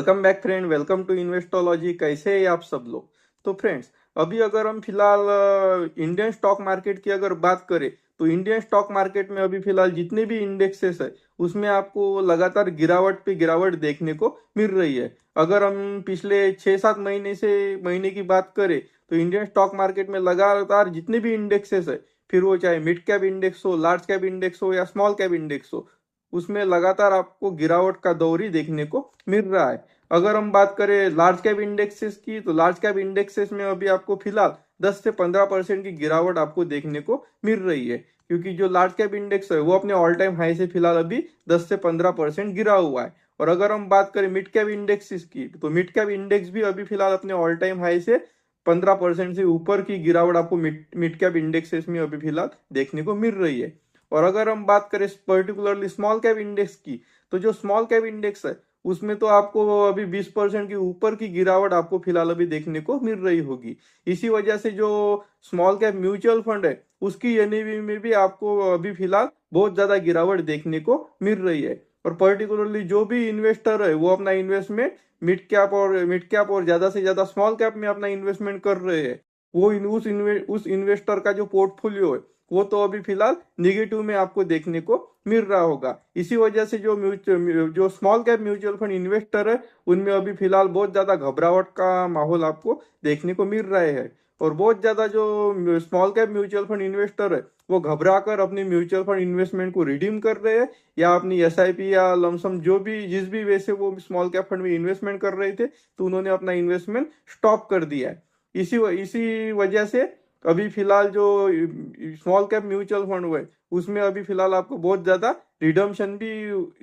Welcome back friend, welcome to Investology. कैसे हैं आप सब लोग। तो फ्रेंड्स, अभी अगर हम फिलहाल इंडियन स्टॉक मार्केट की अगर बात करें तो इंडियन स्टॉक मार्केट में अभी फिलहाल जितने भी इंडेक्सेस है उसमें आपको लगातार गिरावट पे गिरावट देखने को मिल रही है। अगर हम पिछले 6-7 महीने की बात करें तो इंडियन स्टॉक मार्केट में लगातार जितने भी इंडेक्सेस है, फिर वो चाहे मिड कैप इंडेक्स हो, लार्ज कैप इंडेक्स हो या स्मॉल कैप इंडेक्स हो, उसमें लगातार आपको गिरावट का दौर ही देखने को मिल रहा है। अगर हम बात करें लार्ज कैप इंडेक्सेस की तो लार्ज कैप इंडेक्सेस में अभी आपको फिलहाल 10 से 15% की गिरावट आपको देखने को मिल रही है, क्योंकि जो लार्ज कैप इंडेक्स है वो अपने ऑल टाइम हाई से फिलहाल अभी 10 से 15% गिरा हुआ है। और अगर हम बात करें मिड कैप इंडेक्सेस की तो मिड कैप इंडेक्स भी अभी फिलहाल अपने ऑल टाइम हाई से 15% से ऊपर की गिरावट आपको मिड कैप इंडेक्सेस में अभी फिलहाल देखने को मिल रही है। और अगर हम बात करें पर्टिकुलरली स्मॉल कैप इंडेक्स की तो जो स्मॉल कैप इंडेक्स है उसमें तो आपको अभी 20% के ऊपर की गिरावट आपको फिलहाल अभी देखने को मिल रही होगी। इसी वजह से जो स्मॉल कैप म्यूचुअल फंड है उसकी एनएवी में भी आपको अभी फिलहाल बहुत ज्यादा गिरावट देखने को मिल रही है। और पर्टिकुलरली जो भी इन्वेस्टर है वो अपना इन्वेस्टमेंट मिड कैप और ज्यादा से ज्यादा स्मॉल कैप में अपना इन्वेस्टमेंट कर रहे हैं, वो उस इन्वेस्टर का जो पोर्टफोलियो है वो तो अभी फिलहाल निगेटिव में आपको देखने को मिल रहा होगा। इसी वजह से जो small cap mutual fund investor है उनमें अभी फिलहाल बहुत ज्यादा घबराहट का माहौल आपको देखने को मिल रहा है। और बहुत ज्यादा जो small cap mutual fund investor है वो घबरा कर अपनी म्यूचुअल फंड इन्वेस्टमेंट को रिडीम कर रहे हैं, या अपनी एसआईपी या लमसम जो भी जिस भी वे से वो स्मॉल कैप फंड में इन्वेस्टमेंट कर रहे थे तो उन्होंने अपना इन्वेस्टमेंट स्टॉप कर दिया है। इसी वजह से अभी फिलहाल जो स्मॉल कैप म्यूचुअल फंड हुए उसमें अभी फिलहाल आपको बहुत ज्यादा रिडम्पशन भी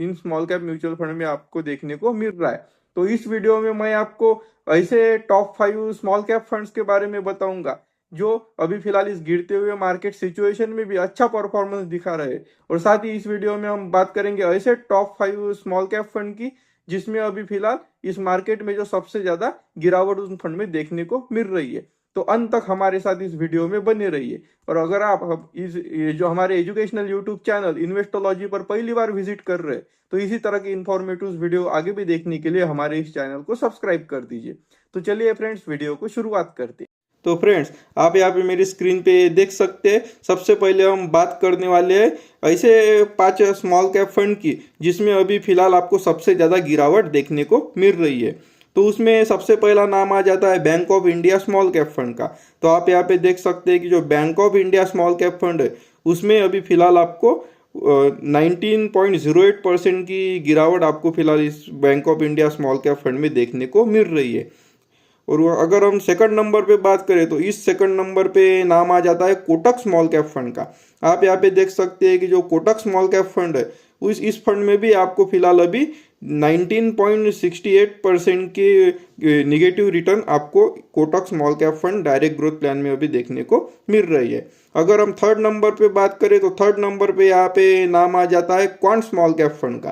in small cap mutual fund में आपको देखने को मिल रहा है। तो इस वीडियो में मैं आपको ऐसे टॉप 5 स्मॉल कैप फंड्स के बारे में बताऊंगा जो अभी फिलहाल इस गिरते हुए मार्केट सिचुएशन में भी अच्छा परफॉर्मेंस दिखा रहे हैं। और साथ ही इस वीडियो में हम बात करेंगे ऐसे टॉप 5 स्मॉल कैप फंड की जिसमें अभी फिलहाल इस मार्केट में जो सबसे ज्यादा गिरावट उस फंड में देखने को मिल रही है। तो अंत तक हमारे साथ इस वीडियो में बने रहिए। और अगर आप ये जो हमारे एजुकेशनल यूट्यूब चैनल इन्वेस्टोलॉजी पर पहली बार विजिट कर रहे हैं तो इसी तरह की इंफॉर्मेटिव वीडियो आगे भी देखने के लिए हमारे इस चैनल को सब्सक्राइब कर दीजिए। तो चलिए फ्रेंड्स, वीडियो को शुरुआत करते हैं। तो फ्रेंड्स, आप यहाँ पे मेरी स्क्रीन पे देख सकते हैं। सबसे पहले हम बात करने वाले हैं ऐसे 5 स्मॉल कैप फंड की जिसमें अभी फिलहाल आपको सबसे ज्यादा गिरावट देखने को मिल रही है। तो उसमें सबसे पहला नाम आ जाता है bank of India small cap fund का। तो आप यहाँ पे देख सकते हैं कि जो bank of India small cap fund है उसमें अभी फिलहाल आपको 19.08% की गिरावट आपको फिलहाल इस bank of India small cap fund में देखने को मिल रही है। और अगर हम सेकंड नंबर पे बात करें तो इस सेकंड नंबर पे नाम आ जाता है कोटक स्मॉल कैप फंड का। आप यहाँ पे देख सकते हैं कि जो कोटक स्मॉल कैप फंड है इस फंड में भी आपको फिलहाल अभी 19.68% के निगेटिव रिटर्न आपको Kotak small cap fund direct growth plan में अभी देखने को मिल रही है। अगर हम थर्ड नंबर पे बात करें तो थर्ड नंबर पे यहाँ पे नाम आ जाता है क्वांट स्मॉल कैप फंड का।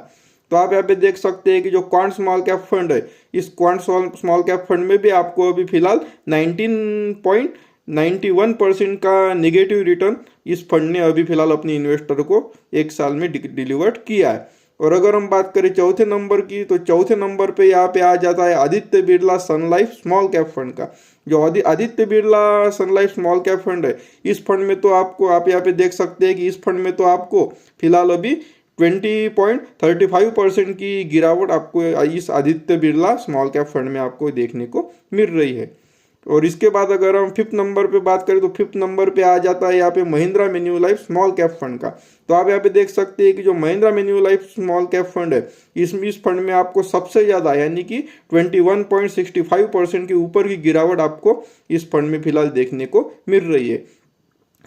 तो आप यहाँ पे देख सकते हैं कि जो क्वांट स्मॉल कैप फंड है इस क्वांट स्मॉल कैप फंड में भी आपको अभी फिलहाल 19.91% का निगेटिव रिटर्न इस फंड ने अभी फिलहाल अपने इन्वेस्टर को एक साल में डिलीवर्ड किया है। और अगर हम बात करें चौथे नंबर की तो चौथे नंबर पे यहाँ पे आ जाता है आदित्य बिरला सन लाइफ स्मॉल कैप फंड का। जो आदित्य बिरला सन लाइफ स्मॉल कैप फंड है इस फंड में तो आपको आप यहाँ पे देख सकते हैं कि इस फंड में तो आपको फिलहाल अभी 20.35% की गिरावट आपको इस Aditya Birla small cap fund में आपको देखने को मिल रही है। और इसके बाद अगर हम फिफ्थ नंबर पे बात करें तो फिफ्थ नंबर पे आ जाता है यहाँ पे महिंद्रा मैन्युलाइफ स्मॉल कैप फंड का। तो आप यहाँ पे देख सकते हैं कि जो महिंद्रा मैन्युलाइफ स्मॉल कैप फंड है इस फंड में आपको सबसे ज्यादा यानी कि 21.65% के ऊपर की गिरावट आपको इस फंड में फिलहाल देखने को मिल रही है।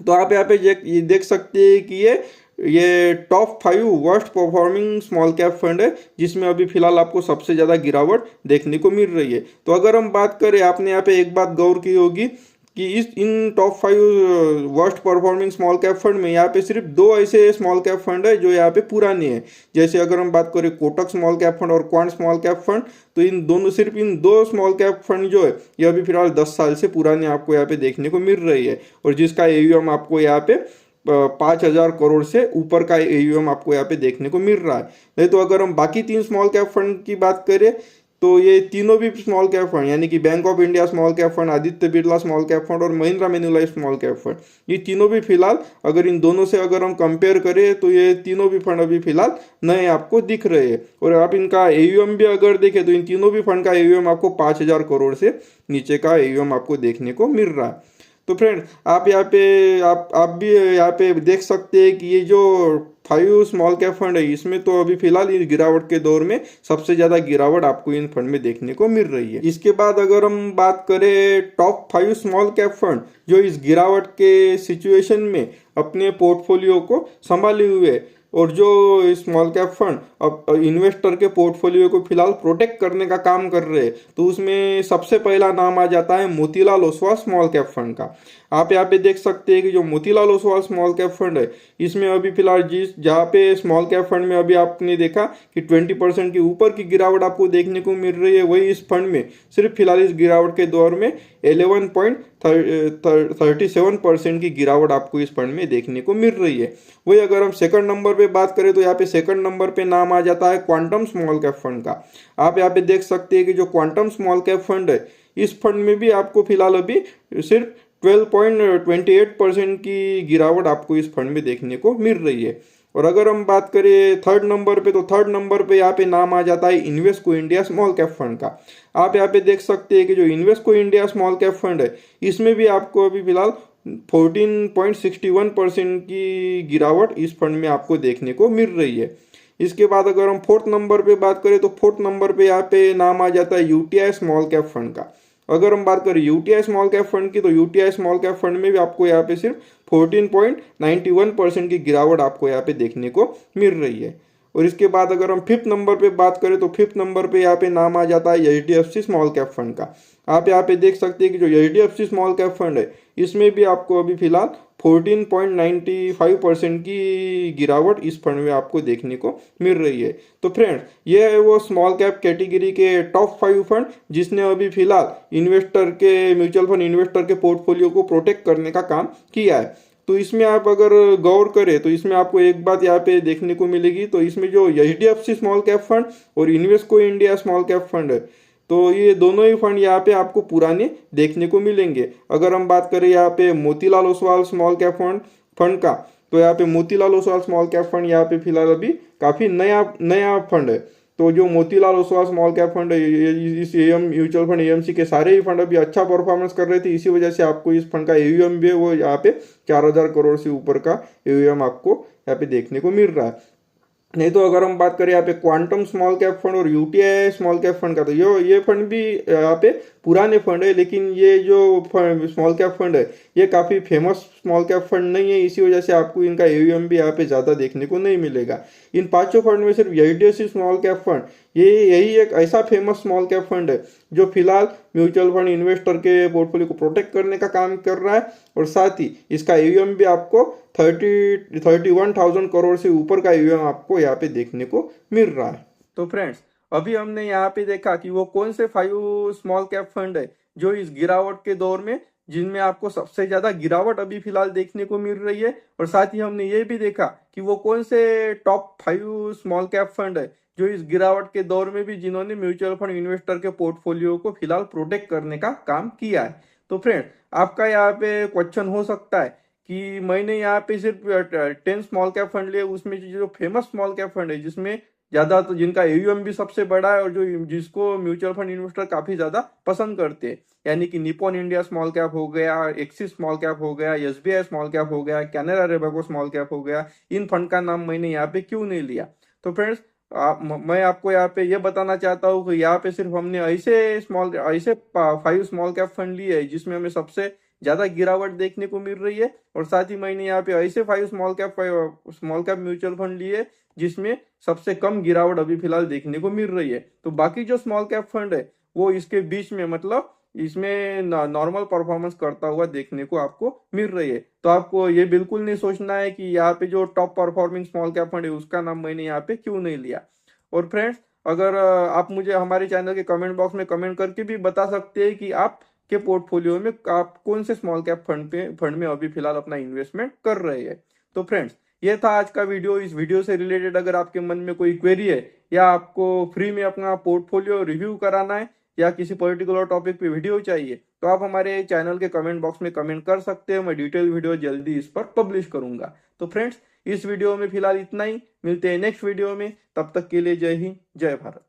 तो आप यहाँ पे ये देख सकते हैं कि ये top 5 worst performing small cap fund है जिसमें अभी फिलहाल आपको सबसे ज़्यादा गिरावट देखने को मिल रही है। तो अगर हम बात करें, आपने यहाँ पे एक बात गौर की होगी कि इन top 5 worst performing small cap fund में यहाँ पे सिर्फ 2 ऐसे स्मॉल कैप फंड है जो यहाँ पे पुराने हैं। जैसे अगर हम बात करें कोटक स्मॉल कैप फंड और क्वांट स्मॉल कैप फंड, तो सिर्फ इन 2 स्मॉल कैप फंड जो है ये अभी फिलहाल 10 साल से पुराने आपको यहाँ पे देखने को मिल रही है और जिसका AUM आपको यहाँ पे 5,000 करोड़ से ऊपर का AUM आपको यहाँ पे देखने को मिल रहा है। नहीं तो अगर हम बाकी 3 स्मॉल कैप फंड की बात करें तो ये तीनों भी स्मॉल कैप फंड यानी कि bank of India small cap fund, Aditya Birla small cap fund और महिंद्रा मैन्युलाइफ स्मॉल कैप फंड, ये तीनों भी फिलहाल अगर इन दोनों से अगर हम कंपेयर करें तो ये तीनों भी फंड अभी फिलहाल नए आपको दिख रहे हैं। और आप इनका एयूएम भी अगर देखें तो इन तीनों भी फंड का एयूएम आपको 5,000 करोड़ से नीचे का एयूएम आपको देखने को मिल रहा है। तो फ्रेंड आप यहाँ पे आप भी यहाँ पे देख सकते हैं कि ये जो 5 स्मॉल कैप फंड है इसमें तो अभी फिलहाल इस गिरावट के दौर में सबसे ज्यादा गिरावट आपको इन फंड में देखने को मिल रही है। इसके बाद अगर हम बात करें टॉप 5 स्मॉल कैप फंड जो इस गिरावट के सिचुएशन में अपने पोर्टफोलियो को संभाले हुए और जो स्मॉल कैप फंड अब इन्वेस्टर के पोर्टफोलियो को फिलहाल प्रोटेक्ट करने का काम कर रहे हैं, तो उसमें सबसे पहला नाम आ जाता है Motilal Oswal small cap fund का। आप यहाँ पे देख सकते हैं कि जो Motilal Oswal small cap fund है इसमें अभी फिलहाल जहाँ पे स्मॉल कैप फंड में अभी आपने देखा कि 20% के ऊपर की गिरावट आपको देखने को मिल रही है, वही इस फंड में सिर्फ फिलहाल इस गिरावट के दौर में 11.37% की गिरावट आपको इस फंड में देखने को मिल रही है। वही अगर हम सेकंड नंबर पे बात करें तो यहाँ पे सेकंड नंबर पे नाम आ जाता है क्वांटम स्मॉल कैप फंड का। आप यहाँ पे देख सकते हैं कि जो क्वांटम स्मॉल कैप फंड है इस फंड में भी आपको फिलहाल अभी सिर्फ 12.28% की गिरावट आपको इस फंड में देखने को मिल रही है। और अगर हम बात करें थर्ड नंबर पे तो थर्ड नंबर पे यहाँ पे नाम आ जाता है Invesco India small cap fund का। आप यहाँ पे देख सकते हैं कि जो Invesco India small cap fund है इसमें भी आपको अभी फिलहाल 14.61% की गिरावट इस फंड में आपको देखने को मिल रही है। इसके बाद अगर हम फोर्थ नंबर पे बात करें तो फोर्थ नंबर पे यहाँ पे नाम आ जाता है यूटीआई स्मॉल कैप फंड का। अगर हम बात करें यूटीआई स्मॉल कैप फंड की तो यूटीआई स्मॉल कैप फंड में भी आपको यहाँ पे सिर्फ 14.91% की गिरावट आपको यहाँ पे देखने को मिल रही है। और इसके बाद अगर हम फिफ्थ नंबर पे बात करें तो फिफ्थ नंबर पे यहाँ पे नाम आ जाता है एचडीएफसी स्मॉल कैप फंड का। आप यहाँ पे देख सकते हैं कि जो एचडीएफसी स्मॉल कैप फंड है इसमें भी आपको अभी फिलहाल 14.95% की गिरावट इस फंड में आपको देखने को मिल रही है। तो फ्रेंड्स ये है वो स्मॉल कैप कैटेगरी के टॉप 5 फंड जिसने अभी फिलहाल इन्वेस्टर के म्यूचुअल फंड इन्वेस्टर के पोर्टफोलियो को प्रोटेक्ट करने का काम किया है। तो इसमें आप अगर गौर करें तो इसमें आपको एक बात यहाँ पे देखने को मिलेगी, तो इसमें जो एचडीएफसी स्मॉल कैप फंड और Invesco India small cap fund है तो ये दोनों ही फंड यहाँ पे आपको पुराने देखने को मिलेंगे। अगर हम बात करें यहाँ पे Motilal Oswal small cap fund का तो यहाँ पे Motilal Oswal small cap fund यहाँ पे फिलहाल अभी काफी नया फंड है। तो जो Motilal Oswal small cap fund है इस एएम म्यूचुअल फंड एएमसी के सारे ही फंड अभी अच्छा परफॉर्मेंस कर रहे थे, इसी वजह से आपको इस फंड का एयूएम भी है वो यहाँ पे 4,000 करोड़ से ऊपर का एयूएम आपको यहाँ पे देखने को मिल रहा है। नहीं तो अगर हम बात करें यहाँ पे क्वांटम स्मॉल कैप फंड और यूटीआई स्मॉल कैप फंड का तो ये फंड भी यहाँ पे पुराने फंड है, लेकिन ये जो स्मॉल कैप फंड है ये काफ़ी फेमस स्मॉल कैप फंड नहीं है, इसी वजह से आपको इनका एयूएम भी यहाँ पे ज़्यादा देखने को नहीं मिलेगा। इन पांचों फंड में सिर्फ एचडीएफसी स्मॉल कैप फंड यही एक ऐसा फेमस स्मॉल कैप फंड है जो फिलहाल म्यूचुअल फंड इन्वेस्टर के पोर्टफोलियो को प्रोटेक्ट करने का काम कर रहा है और साथ ही इसका एयूएम भी आपको 31,000 करोड़ से ऊपर का एयूएम आपको यहाँ पे देखने को मिल रहा है। तो फ्रेंड्स अभी हमने यहाँ पे देखा कि वो कौन से 5 स्मॉल कैप फंड है जो इस गिरावट के दौर में जिनमें आपको सबसे ज्यादा गिरावट अभी फिलहाल देखने को मिल रही है, और साथ ही हमने ये भी देखा कि वो कौन से टॉप 5 स्मॉल कैप फंड है जो इस गिरावट के दौर में भी जिन्होंने म्यूचुअल फंड इन्वेस्टर के पोर्टफोलियो को फिलहाल प्रोटेक्ट करने का काम किया है। तो फ्रेंड आपका यहाँ पे क्वेश्चन हो सकता है कि मैंने यहाँ पे सिर्फ 10 स्मॉल कैप फंड लिए, उसमें जो फेमस स्मॉल कैप फंड है जिसमें ज्यादा तो जिनका एयूएम भी सबसे बड़ा है और जो जिसको म्यूचुअल फंड इन्वेस्टर काफी ज्यादा पसंद करते हैं, यानी कि निपॉन इंडिया स्मॉल कैप हो गया, एक्सिस स्मॉल कैप हो गया, एसबीआई स्मॉल कैप हो गया, कैनरा रोबेको स्मॉल कैप हो गया, इन फंड का नाम मैंने यहाँ पे क्यों नहीं लिया। तो फ्रेंड्स मैं आपको यहाँ पे ये बताना चाहता हूँ कि यहाँ पे सिर्फ हमने ऐसे 5 स्मॉल कैप फंड लिए है जिसमें हमें सबसे ज्यादा गिरावट देखने को मिल रही है, और साथ ही मैंने यहाँ पे ऐसे 5 स्मॉल कैप म्यूचुअल फंड लिए जिसमें सबसे कम गिरावट अभी फिलहाल देखने को मिल रही है। तो बाकी जो स्मॉल कैप फंड है वो इसके बीच में मतलब इसमें नॉर्मल परफॉर्मेंस करता हुआ देखने को आपको मिल रही है। तो आपको ये बिल्कुल नहीं सोचना है कि यहाँ पे जो top performing small cap fund है उसका नाम मैंने यहाँ पे क्यों नहीं लिया। और फ्रेंड्स अगर आप मुझे हमारे चैनल के कमेंट बॉक्स में कमेंट करके भी बता सकते हैं कि आप के पोर्टफोलियो में आप कौन से स्मॉल कैप फंड में अभी फिलहाल अपना इन्वेस्टमेंट कर रहे हैं। तो फ्रेंड्स ये था आज का वीडियो। इस वीडियो से रिलेटेड अगर आपके मन में कोई क्वेरी है या आपको फ्री में अपना पोर्टफोलियो रिव्यू कराना है या किसी पर्टिकुलर टॉपिक पे वीडियो चाहिए तो आप हमारे चैनल के कमेंट बॉक्स में कमेंट कर सकते हैं। मैं डिटेल वीडियो जल्दी इस पर पब्लिश करूंगा। तो फ्रेंड्स, इस वीडियो में फिलहाल इतना ही। मिलते हैं नेक्स्ट वीडियो में, तब तक के लिए जय हिंद, जय भारत।